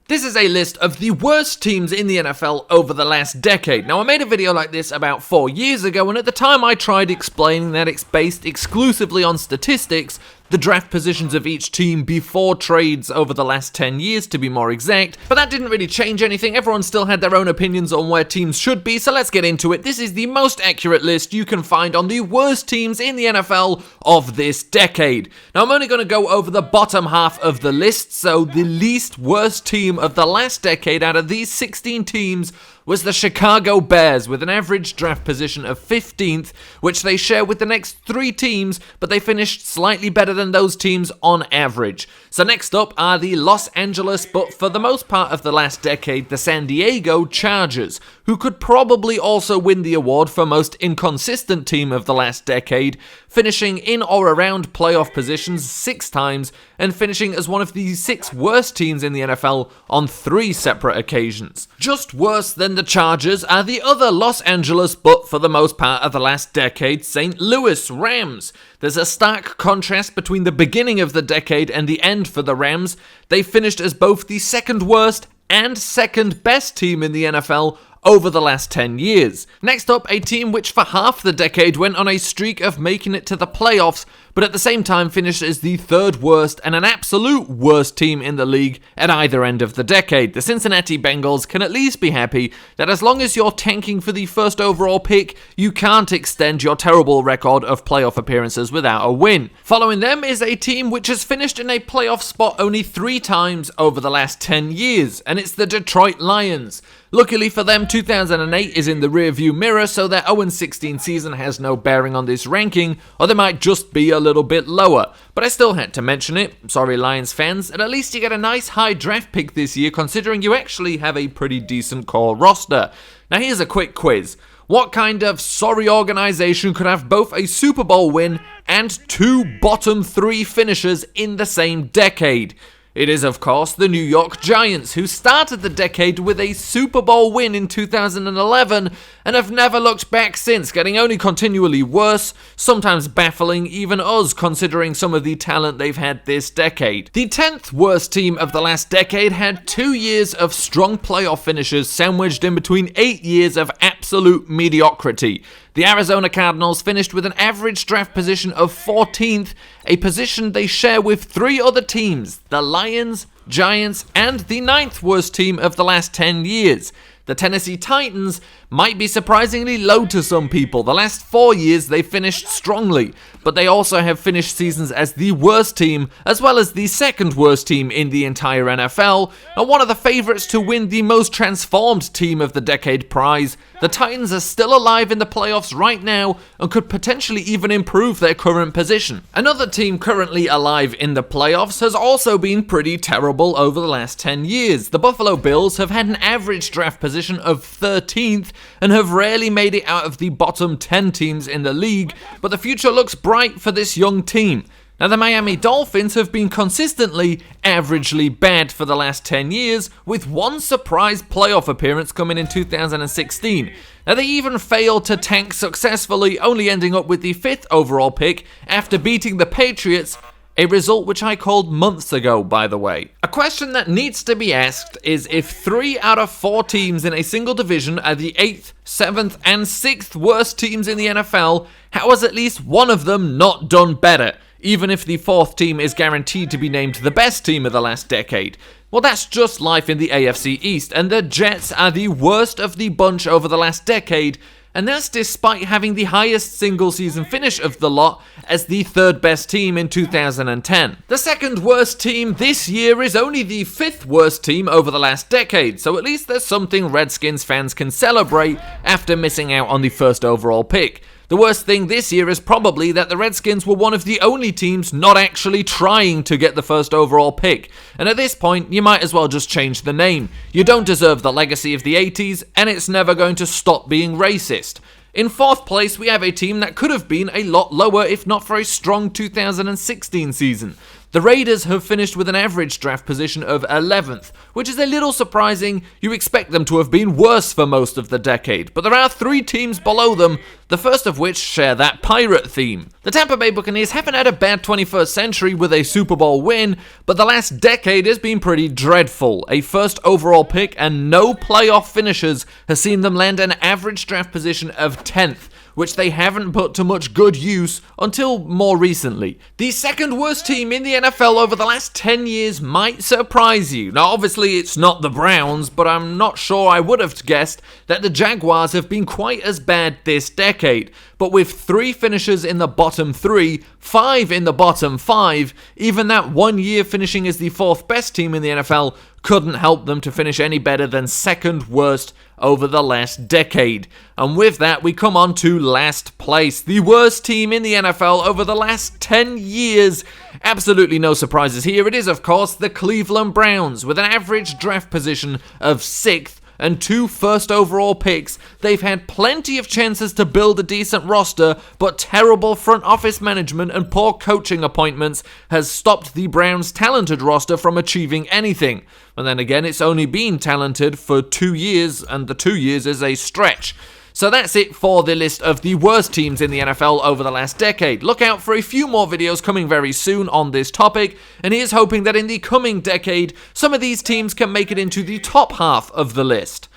This is a list of the worst teams in the NFL over the last decade. Now, I made a video like this about 4 years ago, and at the time I tried explaining that it's based exclusively on statistics, the draft positions of each team before trades over the last 10 years to be more exact, but that didn't really change anything. Everyone still had their own opinions on where teams should be, so let's get into it. This is the most accurate list you can find on the worst teams in the NFL of this decade. Now, I'm only going to go over the bottom half of the list, so the least worst team of the last decade out of these 16 teams was the Chicago Bears, with an average draft position of 15th, which they share with the next 3 teams, but they finished slightly better than those teams on average. So next up are the Los Angeles, but for the most part of the last decade, the San Diego Chargers, who could probably also win the award for most inconsistent team of the last decade, finishing in or around playoff positions 6 times, and finishing as one of the 6 worst teams in the NFL on 3 separate occasions. Just worse than the Chargers are the other Los Angeles, but for the most part of the last decade, St. Louis Rams. There's a stark contrast between the beginning of the decade and the end for the Rams. They finished as both the second worst and second best team in the NFL over the last 10 years. Next up, a team which for half the decade went on a streak of making it to the playoffs, but at the same time finished as the 3rd worst and an absolute worst team in the league at either end of the decade. The Cincinnati Bengals can at least be happy that as long as you're tanking for the 1st overall pick, you can't extend your terrible record of playoff appearances without a win. Following them is a team which has finished in a playoff spot only 3 times over the last 10 years, and it's the Detroit Lions. Luckily for them, 2008 is in the rearview mirror, so their 0-16 season has no bearing on this ranking, or they might just be a little bit lower. But I still had to mention it. Sorry, Lions fans. And at least you get a nice high draft pick this year, considering you actually have a pretty decent core roster. Now here's a quick quiz. What kind of sorry organization could have both a Super Bowl win and 2 bottom 3 finishes in the same decade? It is, of course, the New York Giants, who started the decade with a Super Bowl win in 2011 and have never looked back since, getting only continually worse, sometimes baffling even us considering some of the talent they've had this decade. The 10th worst team of the last decade had 2 years of strong playoff finishes sandwiched in between 8 years of absolute mediocrity. The Arizona Cardinals finished with an average draft position of 14th, a position they share with 3 other teams, the Lions, Giants, and the 9th worst team of the last 10 years. The Tennessee Titans might be surprisingly low to some people. The last 4 years they finished strongly, but they also have finished seasons as the worst team, as well as the 2nd worst team in the entire NFL, and one of the favorites to win the most transformed team of the decade prize. The Titans are still alive in the playoffs right now and could potentially even improve their current position. Another team currently alive in the playoffs has also been pretty terrible over the last 10 years. The Buffalo Bills have had an average draft position of 13th and have rarely made it out of the bottom 10 teams in the league, but the future looks bright for this young team. Now, the Miami Dolphins have been consistently averagely bad for the last 10 years, with one surprise playoff appearance coming in 2016. Now, they even failed to tank successfully, only ending up with the 5th overall pick after beating the Patriots, a result which I called months ago, by the way. A question that needs to be asked is if 3 out of 4 teams in a single division are the 8th, 7th, and 6th worst teams in the NFL, how has at least one of them not done better, even if the 4th team is guaranteed to be named the best team of the last decade? Well, that's just life in the AFC East, and the Jets are the worst of the bunch over the last decade, and that's despite having the highest single-season finish of the lot as the 3rd best team in 2010. The 2nd worst team this year is only the 5th worst team over the last decade, so at least there's something Redskins fans can celebrate after missing out on the 1st overall pick. The worst thing this year is probably that the Redskins were one of the only teams not actually trying to get the 1st overall pick, and at this point, you might as well just change the name. You don't deserve the legacy of the 80s, and it's never going to stop being racist. In 4th place, we have a team that could have been a lot lower if not for a strong 2016 season. The The Raiders have finished with an average draft position of 11th, which is a little surprising. You expect them to have been worse for most of the decade, but there are 3 teams below them, the first of which share that pirate theme. The Tampa Bay Buccaneers haven't had a bad 21st century with a Super Bowl win, but the last decade has been pretty dreadful. A first overall pick and no playoff finishers has seen them land an average draft position of 10th, which they haven't put to much good use until more recently. The second worst team in the NFL over the last 10 years might surprise you. Now obviously it's not the Browns, but I'm not sure I would have guessed that the Jaguars have been quite as bad this decade. But with 3 finishers in the bottom 3, 5 in the bottom 5, even that 1 year finishing as the 4th best team in the NFL couldn't help them to finish any better than second worst over the last decade. And with that, we come on to last place, the worst team in the NFL over the last 10 years. Absolutely no surprises here. It is, of course, the Cleveland Browns. With an average draft position of 6th and 2 first overall picks, they've had plenty of chances to build a decent roster, but terrible front office management and poor coaching appointments has stopped the Browns' talented roster from achieving anything. And then again, it's only been talented for 2 years, and the 2 years is a stretch. So that's it for the list of the worst teams in the NFL over the last decade. Look out for a few more videos coming very soon on this topic, and here's hoping that in the coming decade, some of these teams can make it into the top half of the list.